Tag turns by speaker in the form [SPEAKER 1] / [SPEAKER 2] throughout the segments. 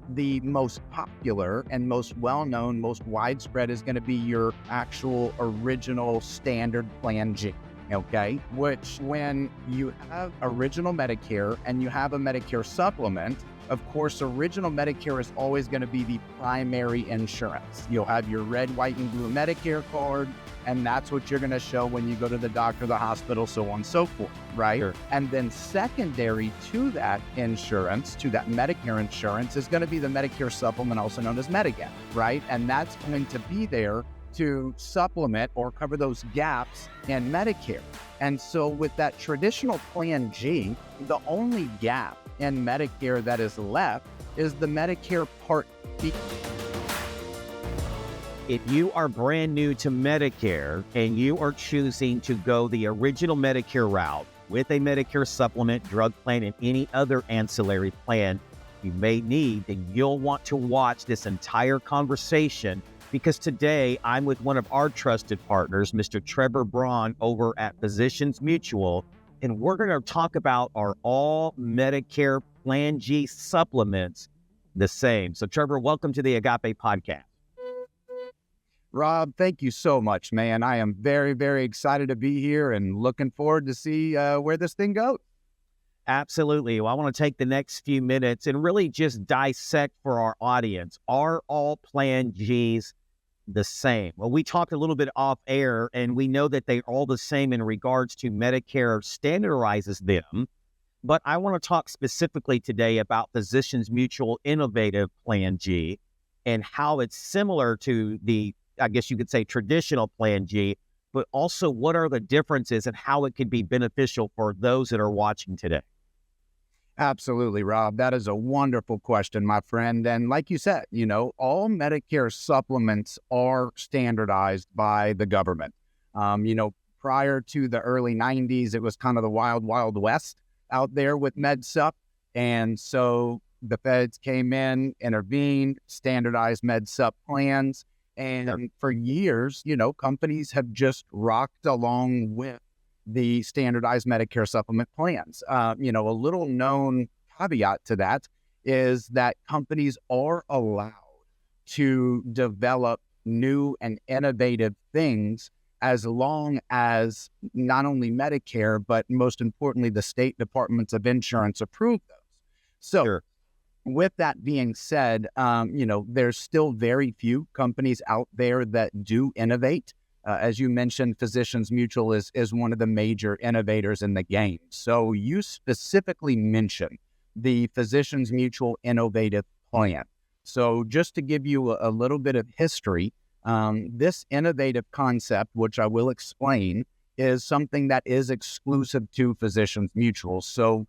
[SPEAKER 1] The most popular and most well-known, most widespread is going to be your actual original standard Plan G, okay? Which when you have original Medicare and you have a Medicare supplement, of course, original Medicare is always going to be the primary insurance. You'll have your red, white, and blue Medicare card, and that's what you're going to show when you go to the doctor, the hospital, so on and so forth, right?
[SPEAKER 2] Sure.
[SPEAKER 1] And then secondary to that insurance, to that Medicare insurance, is going to be the Medicare Supplement, also known as Medigap, right? And that's going to be there to supplement or cover those gaps in Medicare. And so with that traditional Plan G, the only gap in Medicare that is left is the Medicare Part B.
[SPEAKER 2] If you are brand new to Medicare and you are choosing to go the original Medicare route with a Medicare supplement, drug plan, and any other ancillary plan you may need, then you'll want to watch this entire conversation, because today I'm with one of our trusted partners, Mr. Trevor Braun over at Physicians Mutual, and we're going to talk about our all Medicare Plan G supplements the same. So Trevor, welcome to the Agape podcast.
[SPEAKER 1] Rob, thank you so much, man. I am very, very excited to be here and looking forward to see where this thing goes.
[SPEAKER 2] Absolutely. Well, I want to take the next few minutes and really just dissect for our audience. Are all Plan Gs the same? Well, we talked a little bit off air, and we know that they're all the same in regards to Medicare standardizes them. But I want to talk specifically today about Physicians Mutual Innovative Plan G and how it's similar to the, I guess you could say, traditional Plan G, but also what are the differences and how it could be beneficial for those that are watching today.
[SPEAKER 1] Absolutely, Rob. That is a wonderful question, my friend. And like you said, all Medicare supplements are standardized by the government. Prior to the early 90s, it was kind of the wild, wild west out there with MedSup. And so the feds came in, intervened, standardized MedSup plans. And for years, companies have just rocked along with the standardized Medicare supplement plans. A little known caveat to that is that companies are allowed to develop new and innovative things as long as not only Medicare, but most importantly, the state departments of insurance approve those. So
[SPEAKER 2] Sure.
[SPEAKER 1] With that being said, there's still very few companies out there that do innovate. As you mentioned, Physicians Mutual is one of the major innovators in the game. So you specifically mentioned the Physicians Mutual Innovative Plan. So just to give you a little bit of history, this innovative concept, which I will explain, is something that is exclusive to Physicians Mutual. So,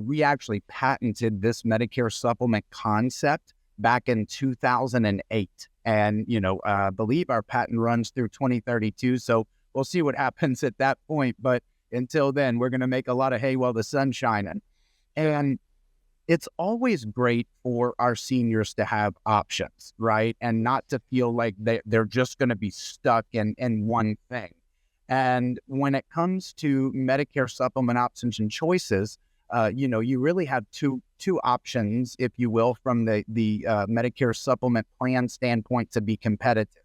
[SPEAKER 1] we actually patented this Medicare supplement concept back in 2008. And, I believe our patent runs through 2032. So we'll see what happens at that point. But until then, we're going to make a lot of hay while the sun's shining. And it's always great for our seniors to have options, right? And not to feel like they're just going to be stuck in one thing. And when it comes to Medicare supplement options and choices, you really have two options, if you will, from the Medicare supplement plan standpoint to be competitive.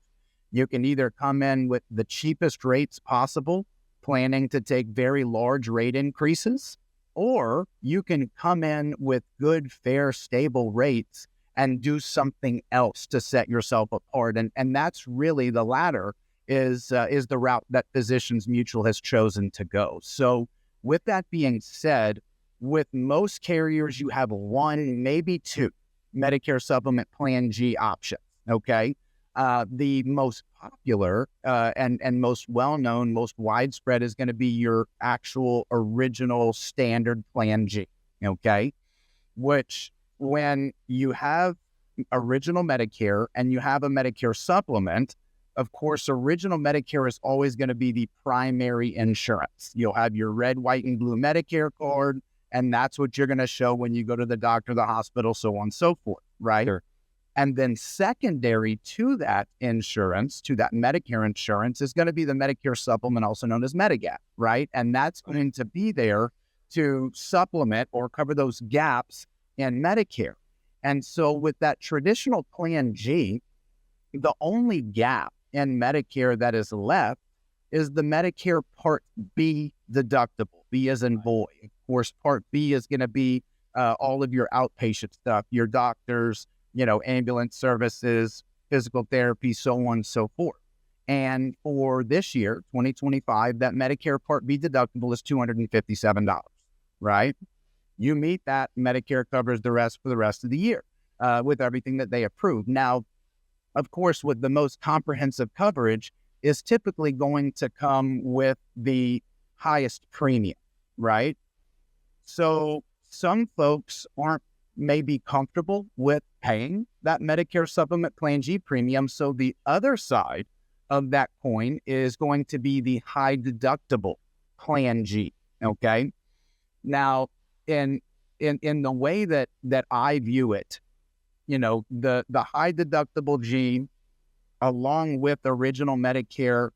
[SPEAKER 1] You can either come in with the cheapest rates possible, planning to take very large rate increases, or you can come in with good, fair, stable rates and do something else to set yourself apart. And that's really the latter is the route that Physicians Mutual has chosen to go. So with that being said, with most carriers, you have one, maybe two Medicare Supplement Plan G options, okay? The most popular and most well-known, most widespread is going to be your actual original standard Plan G, okay? Which when you have original Medicare and you have a Medicare supplement, of course, original Medicare is always going to be the primary insurance. You'll have your red, white, and blue Medicare card, and that's what you're going to show when you go to the doctor, the hospital, so on and so forth, right?
[SPEAKER 2] Sure.
[SPEAKER 1] And then secondary to that insurance, to that Medicare insurance, is going to be the Medicare Supplement, also known as Medigap, right? And that's going to be there to supplement or cover those gaps in Medicare. And so with that traditional Plan G, the only gap in Medicare that is left is the Medicare Part B deductible. B as in boy. Of course, Part B is going to be all of your outpatient stuff, your doctors, ambulance services, physical therapy, so on and so forth. And for this year, 2025, that Medicare Part B deductible is $257, right? You meet that, Medicare covers the rest for the rest of the year with everything that they approve. Now, of course, with the most comprehensive coverage is typically going to come with the highest premium, right? So some folks aren't maybe comfortable with paying that Medicare Supplement Plan G premium. So the other side of that coin is going to be the high deductible Plan G, okay? Now, in the way that I view it, the high deductible G, along with original Medicare,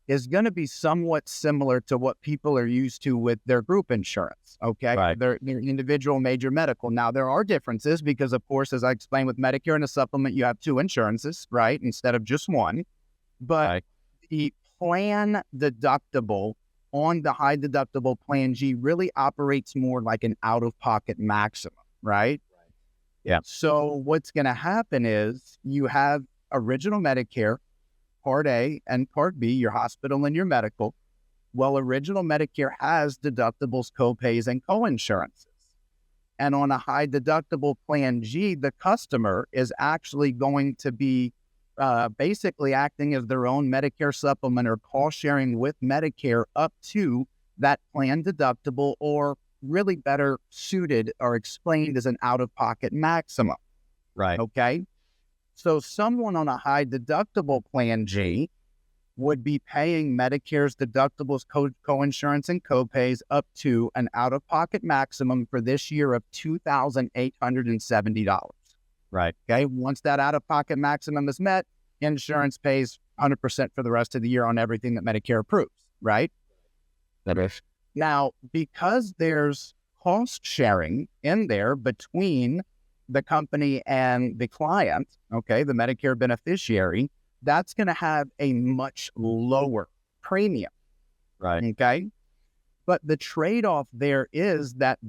[SPEAKER 1] is going to be somewhat similar to what people are used to with their group insurance, okay?
[SPEAKER 2] Right.
[SPEAKER 1] Their individual major medical. Now, there are differences because, of course, as I explained with Medicare and a supplement, you have two insurances, right, instead of just one. But
[SPEAKER 2] Right.
[SPEAKER 1] the plan deductible on the high deductible Plan G really operates more like an out-of-pocket maximum, right?
[SPEAKER 2] Yeah.
[SPEAKER 1] So what's going to happen is you have original Medicare, Part A and Part B, your hospital and your medical. Well, original Medicare has deductibles, copays, and coinsurances. And on a high deductible Plan G, the customer is actually going to be basically acting as their own Medicare supplement or cost sharing with Medicare up to that plan deductible, or really better suited or explained as an out-of-pocket maximum.
[SPEAKER 2] Right.
[SPEAKER 1] Okay? So someone on a high deductible Plan G would be paying Medicare's deductibles, coinsurance, and copays up to an out-of-pocket maximum for this year of $2,870.
[SPEAKER 2] Right.
[SPEAKER 1] Okay. Once that out-of-pocket maximum is met, insurance pays 100% for the rest of the year on everything that Medicare approves, right?
[SPEAKER 2] That is.
[SPEAKER 1] Now, because there's cost sharing in there between the company and the client, okay, the Medicare beneficiary, that's going to have a much lower premium.
[SPEAKER 2] Right.
[SPEAKER 1] Okay. But the trade-off there is that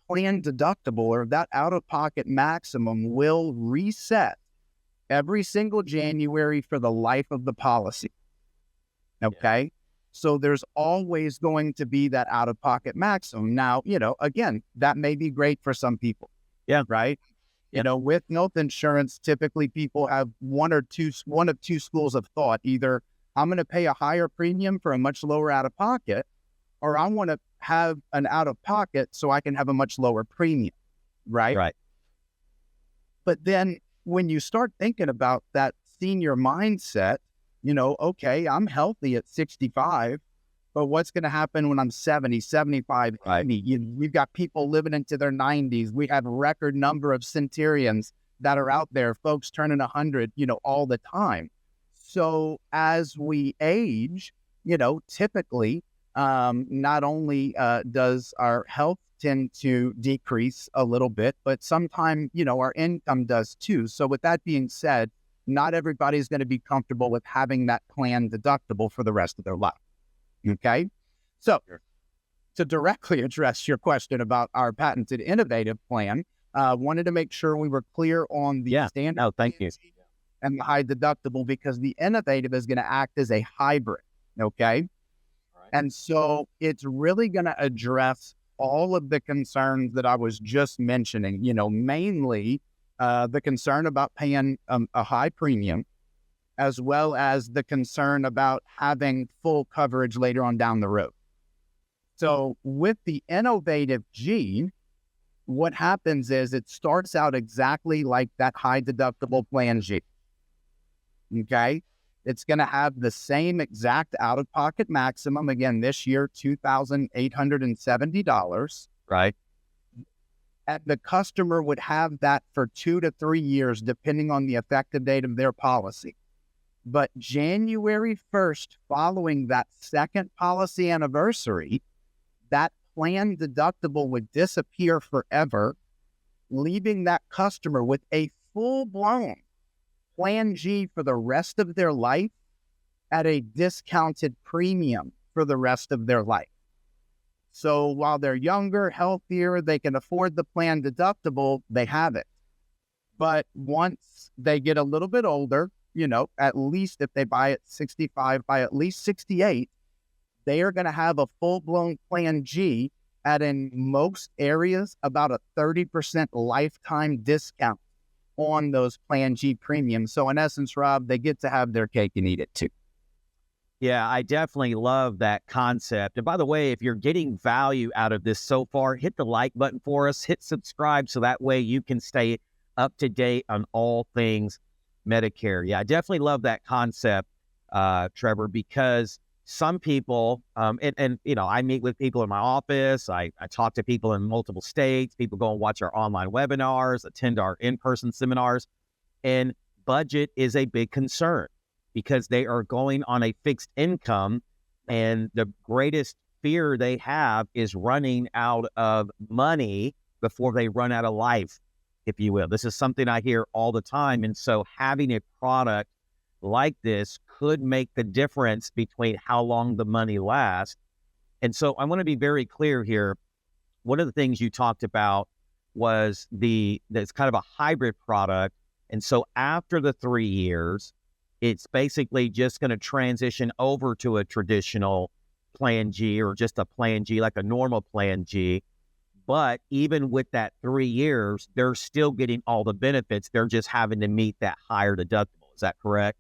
[SPEAKER 1] plan deductible or that out-of-pocket maximum will reset every single January for the life of the policy. Okay. Yeah. So there's always going to be that out-of-pocket maximum. Now, again, that may be great for some people.
[SPEAKER 2] Yeah.
[SPEAKER 1] Right.
[SPEAKER 2] Yeah.
[SPEAKER 1] With health insurance, typically people have one of two schools of thought. Either I'm going to pay a higher premium for a much lower out-of-pocket, or I want to have an out-of-pocket so I can have a much lower premium. Right.
[SPEAKER 2] Right.
[SPEAKER 1] But then when you start thinking about that senior mindset, okay, I'm healthy at 65, but what's going to happen when I'm 70, 75, 80? We've got people living into their 90s. We have a record number of centenarians that are out there, folks turning 100, all the time. So as we age, typically, not only does our health tend to decrease a little bit, but sometimes, our income does too. So with that being said, not everybody's going to be comfortable with having that plan deductible for the rest of their life. Okay. So to directly address your question about our patented innovative plan, wanted to make sure we were clear on the standard.
[SPEAKER 2] No, thank you.
[SPEAKER 1] And the high deductible, because the innovative is going to act as a hybrid. Okay. Right. And so it's really going to address all of the concerns that I was just mentioning, mainly the concern about paying a high premium, as well as the concern about having full coverage later on down the road. So with the innovative G, what happens is it starts out exactly like that high deductible Plan G. Okay. It's going to have the same exact out-of-pocket maximum. Again, this year, $2,870.
[SPEAKER 2] Right.
[SPEAKER 1] And the customer would have that for 2 to 3 years, depending on the effective date of their policy. But January 1st, following that second policy anniversary, that plan deductible would disappear forever, leaving that customer with a full-blown Plan G for the rest of their life at a discounted premium for the rest of their life. So while they're younger, healthier, they can afford the plan deductible, they have it. But once they get a little bit older, at least if they buy at 65, by at least 68, they are going to have a full-blown Plan G at, in most areas, about a 30% lifetime discount on those Plan G premiums. So in essence, Rob, they get to have their cake and eat it too.
[SPEAKER 2] Yeah, I definitely love that concept. And by the way, if you're getting value out of this so far, hit the like button for us, hit subscribe, so that way you can stay up to date on all things Medicare. Yeah, I definitely love that concept, Trevor, because some people, I meet with people in my office. I talk to people in multiple states. People go and watch our online webinars, attend our in-person seminars, and budget is a big concern because they are going on a fixed income, and the greatest fear they have is running out of money before they run out of life, if you will. This is something I hear all the time, and so having a product like this could make the difference between how long the money lasts. And so I want to be very clear here. One of the things you talked about was that's kind of a hybrid product. And so after the 3 years, it's basically just going to transition over to a traditional Plan G or just a Plan G, like a normal Plan G. But even with that 3 years, they're still getting all the benefits. They're just having to meet that higher deductible. Is that correct?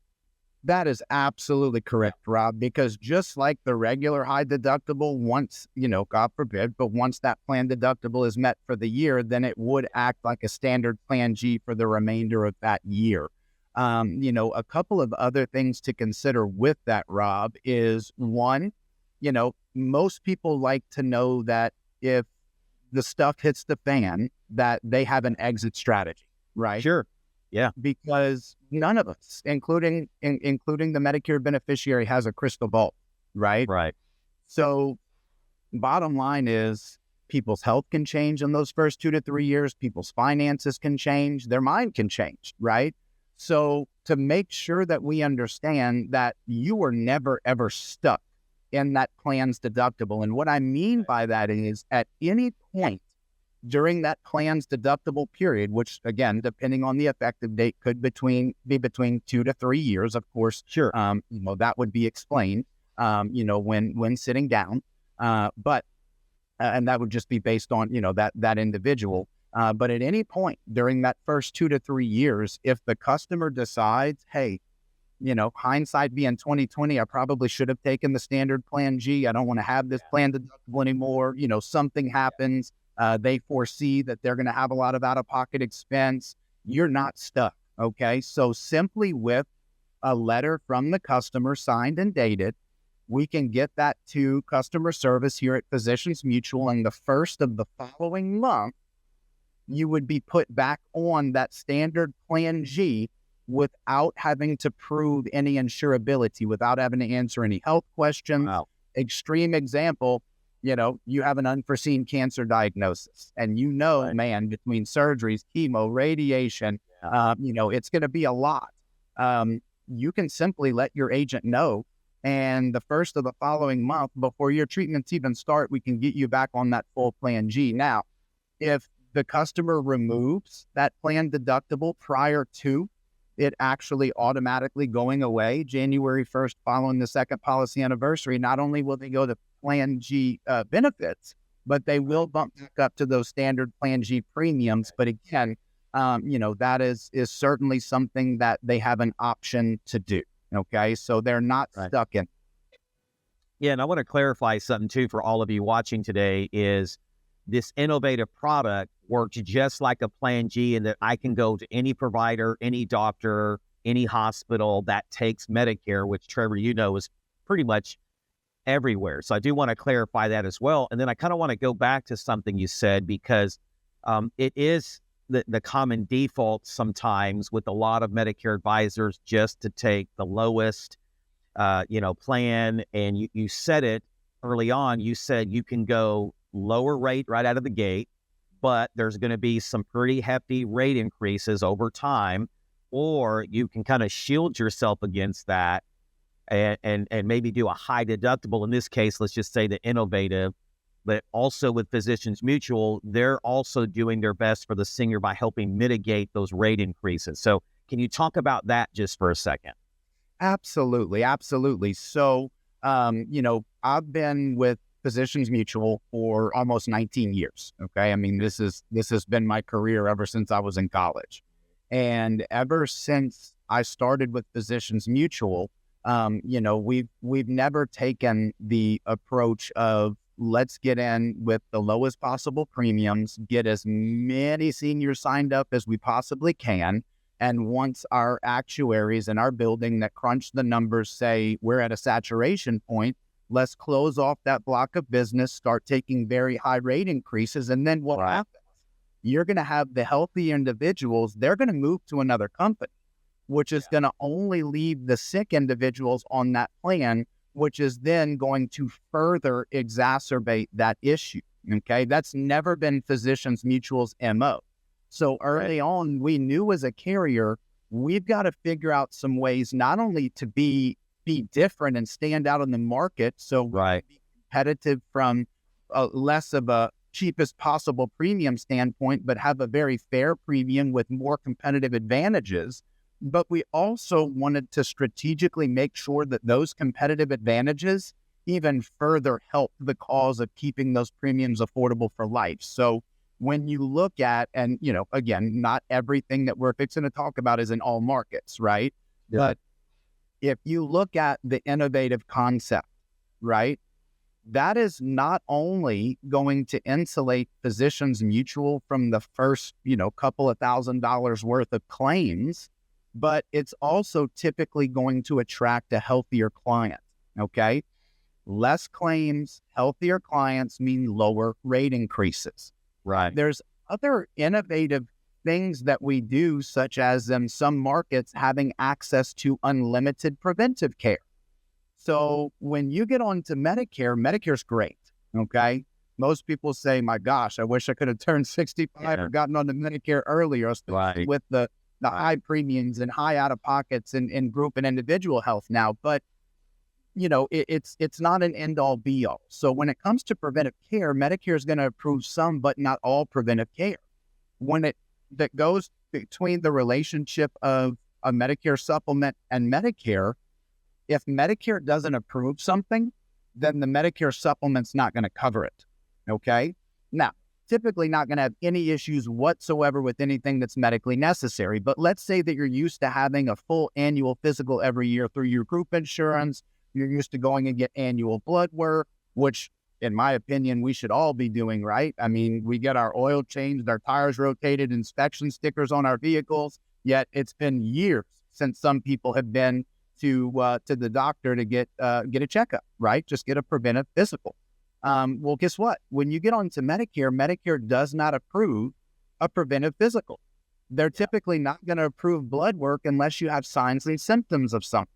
[SPEAKER 1] That is absolutely correct, Rob, because just like the regular high deductible, once, God forbid, but once that plan deductible is met for the year, then it would act like a standard Plan G for the remainder of that year. A couple of other things to consider with that, Rob, is one, most people like to know that if the stuff hits the fan, that they have an exit strategy, right?
[SPEAKER 2] Sure. Yeah.
[SPEAKER 1] Because none of us, including the Medicare beneficiary, has a crystal ball, right?
[SPEAKER 2] Right.
[SPEAKER 1] So bottom line is people's health can change in those first 2 to 3 years. People's finances can change. Their mind can change, right? So to make sure that we understand that you are never, ever stuck in that plan's deductible. And what I mean by that is at any point during that plan's deductible period, which again, depending on the effective date, could be between 2 to 3 years, of course.
[SPEAKER 2] Sure.
[SPEAKER 1] That would be explained, when sitting down. But that would just be based on, that individual. But at any point during that first 2 to 3 years, if the customer decides, hey, hindsight being 2020, I probably should have taken the standard Plan G. I don't want to have this plan deductible anymore. Something happens. They foresee that they're going to have a lot of out-of-pocket expense. You're not stuck, okay? So simply with a letter from the customer signed and dated, we can get that to customer service here at Physicians Mutual, and the first of the following month, you would be put back on that standard Plan G without having to prove any insurability, without having to answer any health questions.
[SPEAKER 2] Wow.
[SPEAKER 1] Extreme example, you have an unforeseen cancer diagnosis, and
[SPEAKER 2] Right.
[SPEAKER 1] man, between surgeries, chemo, radiation, it's going to be a lot. You can simply let your agent know, and the first of the following month, before your treatments even start, we can get you back on that full Plan G. Now, if the customer removes that plan deductible prior to it actually automatically going away January 1st following the second policy anniversary, not only will they go to Plan G benefits, but they will bump back up to those standard Plan G premiums. But again, that is certainly something that they have an option to do. Okay, so they're not stuck in.
[SPEAKER 2] Yeah, and I want to clarify something too for all of you watching today is this innovative product works just like a Plan G in that I can go to any provider, any doctor, any hospital that takes Medicare, which Trevor, is pretty much everywhere. So I do want to clarify that as well. And then I kind of want to go back to something you said, because it is the common default sometimes with a lot of Medicare advisors just to take the lowest, plan. And you said it early on, you said you can go lower rate right out of the gate, but there's going to be some pretty hefty rate increases over time, or you can kind of shield yourself against that and maybe do a high deductible. In this case, let's just say the innovative, but also with Physicians Mutual, they're also doing their best for the senior by helping mitigate those rate increases. So can you talk about that just for a second?
[SPEAKER 1] Absolutely. Absolutely. So, I've been with Physicians Mutual for almost 19 years. Okay. I mean, this has been my career ever since I was in college. And ever since I started with Physicians Mutual, we've never taken the approach of let's get in with the lowest possible premiums, get as many seniors signed up as we possibly can. And once our actuaries in our building that crunch the numbers say we're at a saturation point, let's close off that block of business, start taking very high rate increases. And then what happens? You're going to have the healthy individuals, they're going to move to another company, which is going to only leave the sick individuals on that plan, which is then going to further exacerbate that issue. Okay. That's never been Physicians Mutual's MO. So early on, we knew as a carrier, we've got to figure out some ways not only to be different and stand out in the market, so we can be competitive from less of a cheapest possible premium standpoint, but have a very fair premium with more competitive advantages. But we also wanted to strategically make sure that those competitive advantages even further help the cause of keeping those premiums affordable for life. So when you look at, and, again, not everything that we're fixing to talk about is in all markets, right? Yeah. But if you look at the innovative concept, right, that is not only going to insulate Physicians Mutual from the first, couple of $1,000s worth of claims, but it's also typically going to attract a healthier client, okay? Less claims, healthier clients mean lower rate increases.
[SPEAKER 2] Right.
[SPEAKER 1] There's other innovative things that we do, such as in some markets having access to unlimited preventive care. So when you get onto Medicare, Medicare's great, okay? Most people say, my gosh, I wish I could have turned 65 or gotten onto Medicare earlier, especially with the high premiums and high out-of-pockets in group and individual health now. But it's not an end-all be-all. So when it comes to preventive care, Medicare is going to approve some, but not all preventive care. When that goes between the relationship of a Medicare supplement and Medicare, if Medicare doesn't approve something, then the Medicare supplement's not going to cover it. Okay? Now, typically not going to have any issues whatsoever with anything that's medically necessary. But let's say that you're used to having a full annual physical every year through your group insurance. You're used to going and get annual blood work, which, in my opinion, we should all be doing, right? I mean, we get our oil changed, our tires rotated, inspection stickers on our vehicles, yet it's been years since some people have been to the doctor to get a checkup, right? Just get a preventive physical. Well, guess what? When you get onto Medicare, Medicare does not approve a preventive physical. They're typically not going to approve blood work unless you have signs and symptoms of something.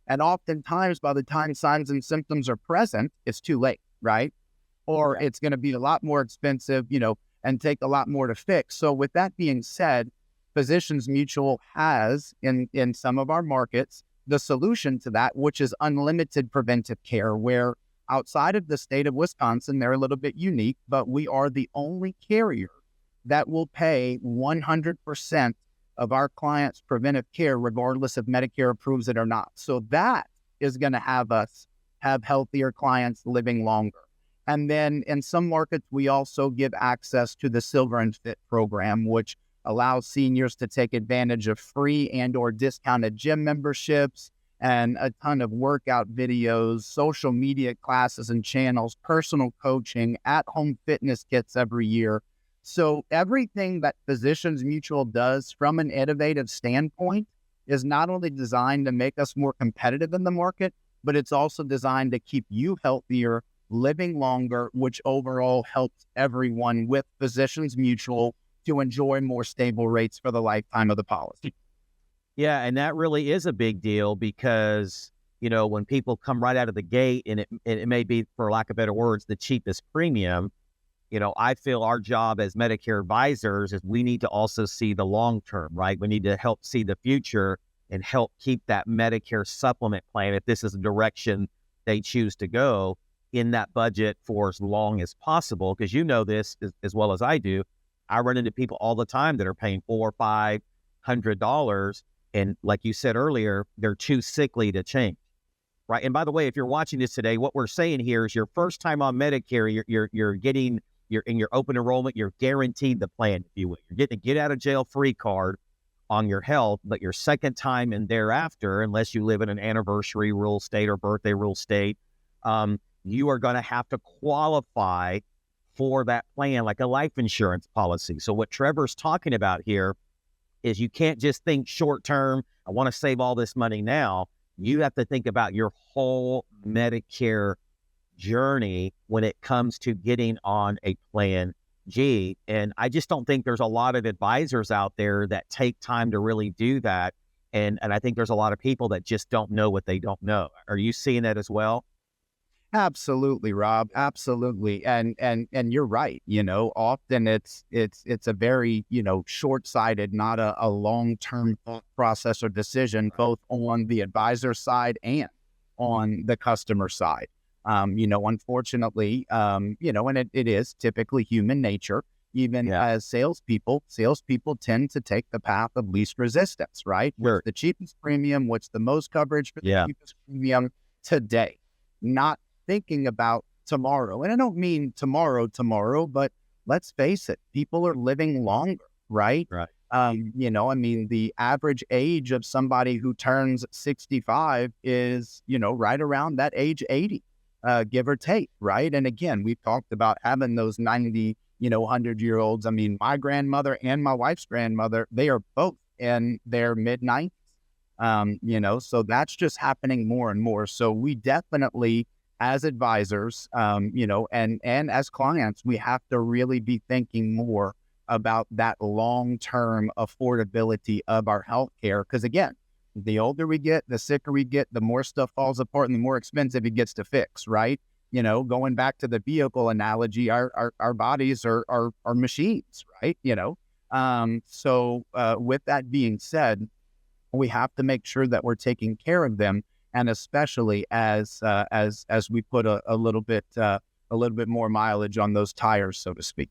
[SPEAKER 1] And oftentimes, by the time signs and symptoms are present, it's too late, right? Or it's going to be a lot more expensive, and take a lot more to fix. So with that being said, Physicians Mutual has, in some of our markets, the solution to that, which is unlimited preventive care, where outside of the state of Wisconsin, they're a little bit unique, but we are the only carrier that will pay 100% of our clients' preventive care, regardless if Medicare approves it or not. So that is going to have us have healthier clients living longer. And then in some markets, we also give access to the Silver and Fit program, which allows seniors to take advantage of free and or discounted gym memberships and a ton of workout videos, social media classes and channels, personal coaching, at-home fitness kits every year. So everything that Physicians Mutual does from an innovative standpoint is not only designed to make us more competitive in the market, but it's also designed to keep you healthier, living longer, which overall helps everyone with Physicians Mutual to enjoy more stable rates for the lifetime of the policy.
[SPEAKER 2] Yeah, and that really is a big deal because, when people come right out of the gate and it may be, for lack of better words, the cheapest premium, I feel our job as Medicare advisors is we need to also see the long term, right? We need to help see the future and help keep that Medicare supplement plan, if this is the direction they choose to go, in that budget for as long as possible. Because you know this as well as I do. I run into people all the time that are paying $400 or $500, and like you said earlier, they're too sickly to change, right? And by the way, if you're watching this today, what we're saying here is your first time on Medicare, you're in your open enrollment, you're guaranteed the plan, if you will. You're getting a get out of jail free card on your health, but your second time and thereafter, unless you live in an anniversary rule state or birthday rule state, you are going to have to qualify for that plan, like a life insurance policy. So what Trevor's talking about here is you can't just think short term, I want to save all this money now. You have to think about your whole Medicare journey when it comes to getting on a Plan G. And I just don't think there's a lot of advisors out there that take time to really do that. And I think there's a lot of people that just don't know what they don't know. Are you seeing that as well?
[SPEAKER 1] Absolutely, Rob. Absolutely. And you're right. Often it's a very, short-sighted, not a long-term thought process or decision, both on the advisor side and on the customer side. Unfortunately, and it is typically human nature. Even as salespeople tend to take the path of least resistance, right?
[SPEAKER 2] Sure.
[SPEAKER 1] What's the cheapest premium? What's the most coverage for the cheapest premium today? Not thinking about tomorrow. And I don't mean tomorrow, but let's face it, people are living longer, right?
[SPEAKER 2] Right.
[SPEAKER 1] The average age of somebody who turns 65 is, right around that age 80, give or take, right? And again, we've talked about having those 90, 100-year-olds. I mean, my grandmother and my wife's grandmother, they are both in their mid-90s, so that's just happening more and more. So we definitely, as advisors, and as clients, we have to really be thinking more about that long-term affordability of our healthcare. Because again, the older we get, the sicker we get, the more stuff falls apart and the more expensive it gets to fix, right? Going back to the vehicle analogy, our bodies are machines, right? So with that being said, we have to make sure that we're taking care of them. And especially as we put a little bit more mileage on those tires, so to speak.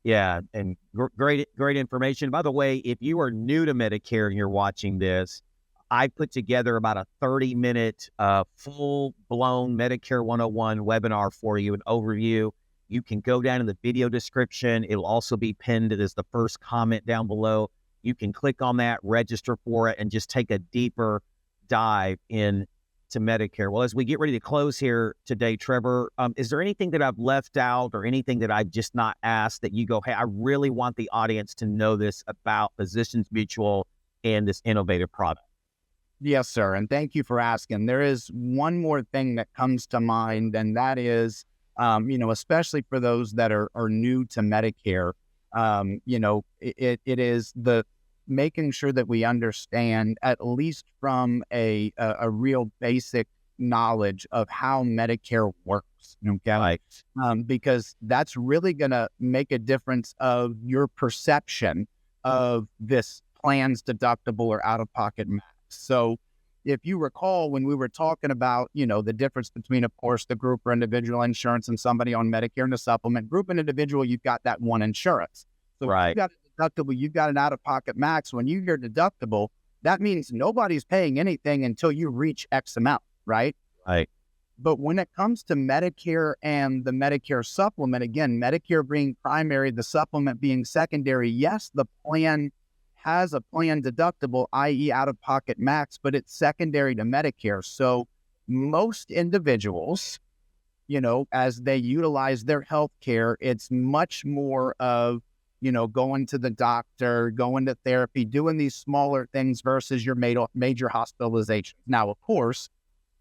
[SPEAKER 2] Yeah, and great information. By the way, if you are new to Medicare and you're watching this, I put together about a 30-minute full-blown Medicare 101 webinar for you, an overview. You can go down in the video description. It'll also be pinned as the first comment down below. You can click on that, register for it, and just take a deeper dive in to Medicare. Well, as we get ready to close here today, Trevor, is there anything that I've left out or anything that I've just not asked that you go, hey, I really want the audience to know this about Physicians Mutual and this innovative product?
[SPEAKER 1] Yes, sir. And thank you for asking. There is one more thing that comes to mind, and that is, especially for those that are new to Medicare, it is the making sure that we understand, at least from a real basic knowledge of how Medicare works, okay?
[SPEAKER 2] Right.
[SPEAKER 1] Because that's really going to make a difference of your perception of this plan's deductible or out-of-pocket max. So if you recall, when we were talking about, the difference between, of course, the group or individual insurance and somebody on Medicare and a supplement, group and individual, you've got that one insurance. So
[SPEAKER 2] right.
[SPEAKER 1] You've got a deductible, you've got an out-of-pocket max. When you hear deductible, that means nobody's paying anything until you reach X amount, right?
[SPEAKER 2] Right.
[SPEAKER 1] But when it comes to Medicare and the Medicare supplement, again, Medicare being primary, the supplement being secondary, yes, the plan has a plan deductible, i.e. out-of-pocket max, but it's secondary to Medicare. So most individuals, as they utilize their health care, it's much more of, going to the doctor, going to therapy, doing these smaller things versus your major hospitalizations. Now, of course,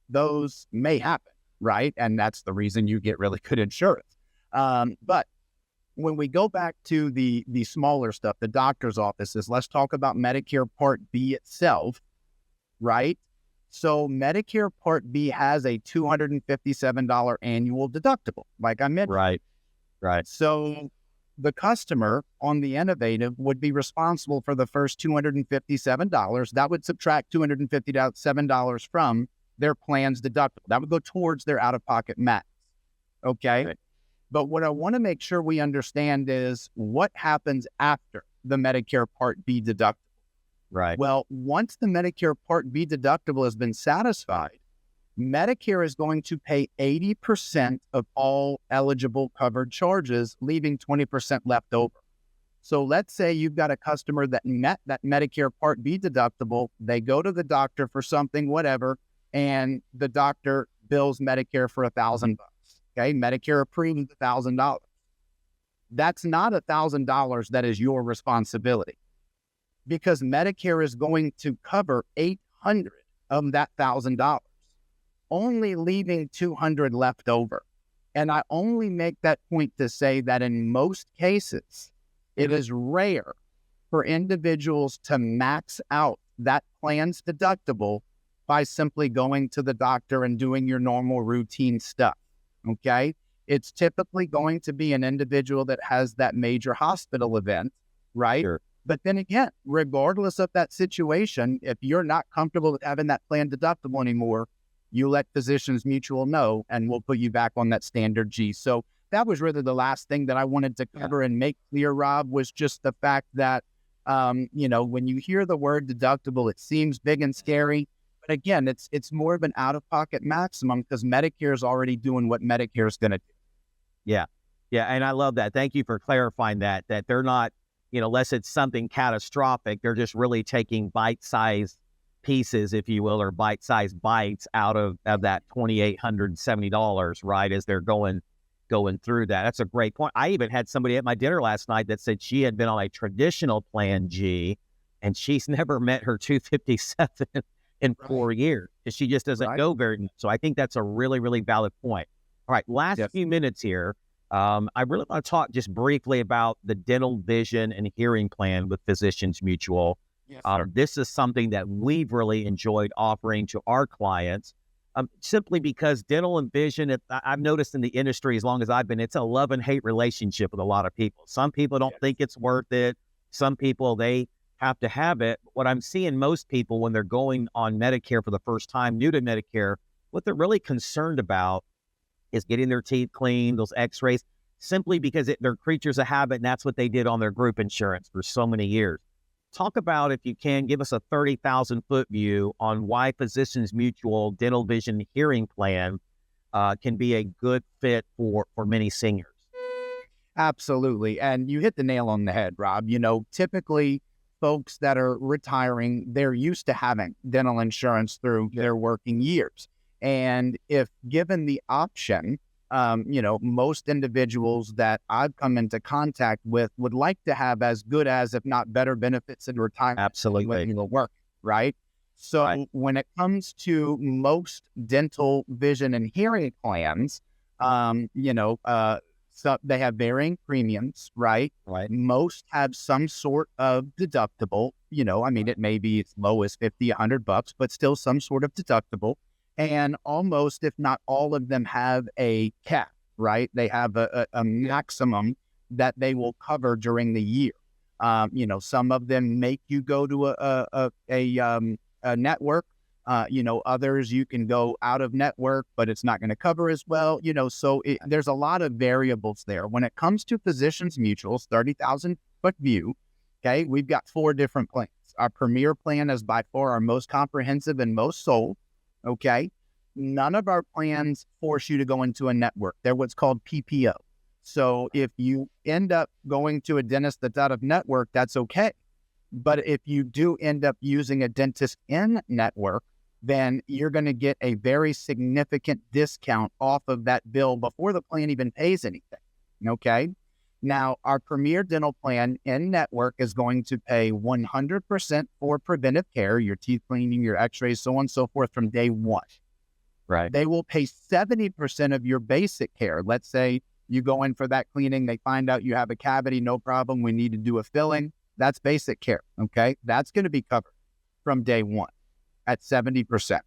[SPEAKER 1] those may happen, right? And that's the reason you get really good insurance. But when we go back to the smaller stuff, the doctor's offices, let's talk about Medicare Part B itself, right? So Medicare Part B has a $257 annual deductible, like I mentioned.
[SPEAKER 2] Right. Right.
[SPEAKER 1] So the customer on the innovative would be responsible for the first $257. That would subtract $257 from their plan's deductible. That would go towards their out-of-pocket max. Okay.
[SPEAKER 2] Right.
[SPEAKER 1] But what I want to make sure we understand is what happens after the Medicare Part B deductible.
[SPEAKER 2] Right.
[SPEAKER 1] Well, once the Medicare Part B deductible has been satisfied, Medicare is going to pay 80% of all eligible covered charges, leaving 20% left over. So let's say you've got a customer that met that Medicare Part B deductible. They go to the doctor for something, whatever, and the doctor bills Medicare for $1,000. Okay, Medicare approves $1,000. That's not $1,000 that is your responsibility, because Medicare is going to cover $800 of that $1,000, only leaving $200 left over. And I only make that point to say that in most cases, it is rare for individuals to max out that plan's deductible by simply going to the doctor and doing your normal routine stuff. Okay? It's typically going to be an individual that has that major hospital event, right?
[SPEAKER 2] Sure.
[SPEAKER 1] But then again, regardless of that situation, if you're not comfortable with having that plan deductible anymore, you let Physicians Mutual know, and we'll put you back on that standard G. So that was really the last thing that I wanted to cover and make clear, Rob, was just the fact that, when you hear the word deductible, it seems big and scary. But again, it's more of an out-of-pocket maximum because Medicare is already doing what Medicare is going to do.
[SPEAKER 2] Yeah. Yeah. And I love that. Thank you for clarifying that they're not, unless it's something catastrophic, they're just really taking bite-sized pieces, if you will, or bite-sized bites out of that $2,870, right, as they're going through that. That's a great point. I even had somebody at my dinner last night that said she had been on a traditional Plan G and she's never met her 257 in 4 years. She just doesn't go very much. So I think that's a really, really valid point. All right, last few minutes here. I really want to talk just briefly about the dental, vision, and hearing plan with Physicians Mutual.
[SPEAKER 1] Yes,
[SPEAKER 2] this is something that we've really enjoyed offering to our clients, simply because dental and vision, I've noticed in the industry, as long as I've been, it's a love and hate relationship with a lot of people. Some people don't think it's worth it. Some people, they have to have it. What I'm seeing most people when they're going on Medicare for the first time, new to Medicare, what they're really concerned about is getting their teeth cleaned, those x-rays, simply because they're creatures of habit, and that's what they did on their group insurance for so many years. Talk about, if you can, give us a 30,000-foot view on why Physicians Mutual Dental, Vision, Hearing Plan can be a good fit for many seniors.
[SPEAKER 1] Absolutely. And you hit the nail on the head, Rob. Typically folks that are retiring, they're used to having dental insurance through their working years. And if given the option, most individuals that I've come into contact with would like to have as good as, if not better, benefits in retirement.
[SPEAKER 2] Absolutely.
[SPEAKER 1] When you work, right? So when it comes to most dental, vision, and hearing plans, so they have varying premiums, right?
[SPEAKER 2] Right.
[SPEAKER 1] Most have some sort of deductible. It may be as low as $50, $100, but still some sort of deductible. And almost, if not all of them, have a cap, right? They have a maximum that they will cover during the year. Some of them make you go to a network. Others you can go out of network, but it's not going to cover as well. So there's a lot of variables there. When it comes to Physicians Mutual's 30,000-foot view, okay, we've got 4 different plans. Our Premier plan is by far our most comprehensive and most sold. Okay. None of our plans force you to go into a network. They're what's called PPO. So if you end up going to a dentist that's out of network, that's okay. But if you do end up using a dentist in network, then you're going to get a very significant discount off of that bill before the plan even pays anything. Okay. Now, our Premier Dental Plan in network is going to pay 100% for preventive care, your teeth cleaning, your x-rays, so on and so forth, from day one.
[SPEAKER 2] Right.
[SPEAKER 1] They will pay 70% of your basic care. Let's say you go in for that cleaning, they find out you have a cavity, no problem, we need to do a filling. That's basic care, okay? That's going to be covered from day one at 70%.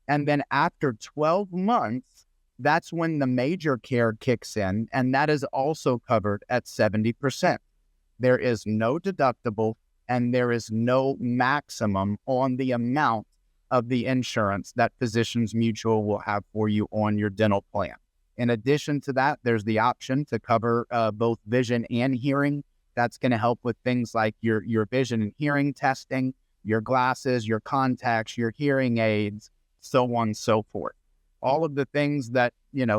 [SPEAKER 1] And then after 12 months, that's when the major care kicks in, and that is also covered at 70%. There is no deductible, and there is no maximum on the amount of the insurance that Physicians Mutual will have for you on your dental plan. In addition to that, there's the option to cover both vision and hearing. That's going to help with things like your vision and hearing testing, your glasses, your contacts, your hearing aids, so on and so forth. All of the things that,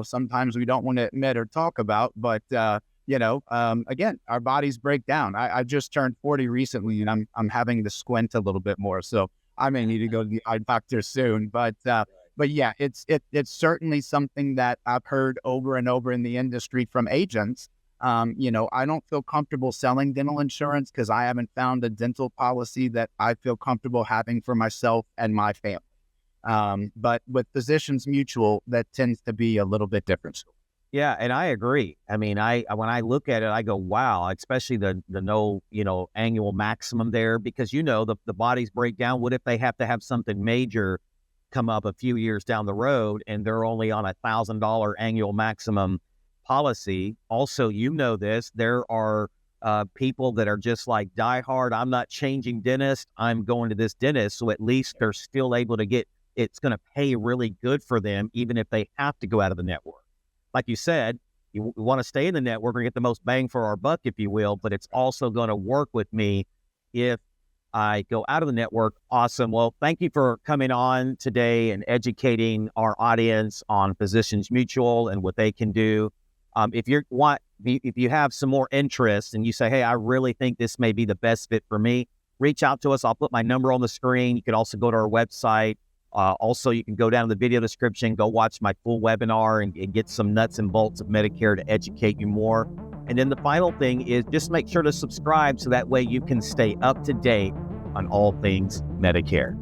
[SPEAKER 1] sometimes we don't want to admit or talk about, but, again, our bodies break down. I just turned 40 recently, and I'm having to squint a little bit more. So I may need to go to the eye doctor soon. But yeah, it's certainly something that I've heard over and over in the industry from agents. I don't feel comfortable selling dental insurance because I haven't found a dental policy that I feel comfortable having for myself and my family. But with Physicians Mutual, that tends to be a little bit different.
[SPEAKER 2] Yeah, and I agree. I mean, when I look at it, I go, wow, especially the no, annual maximum there, because, the bodies break down. What if they have to have something major come up a few years down the road and they're only on $1,000 annual maximum policy? Also, this, there are people that are just like diehard. I'm not changing dentist. I'm going to this dentist. So at least they're still able to it's going to pay really good for them, even if they have to go out of the network. Like you said, you want to stay in the network and get the most bang for our buck, if you will, but it's also going to work with me if I go out of the network. Awesome. Well, thank you for coming on today and educating our audience on Physicians Mutual and what they can do. If you have some more interest and you say, hey, I really think this may be the best fit for me, reach out to us. I'll put my number on the screen. You can also go to our website. Also, you can go down to the video description, go watch my full webinar and get some nuts and bolts of Medicare to educate you more. And then the final thing is just make sure to subscribe so that way you can stay up to date on all things Medicare.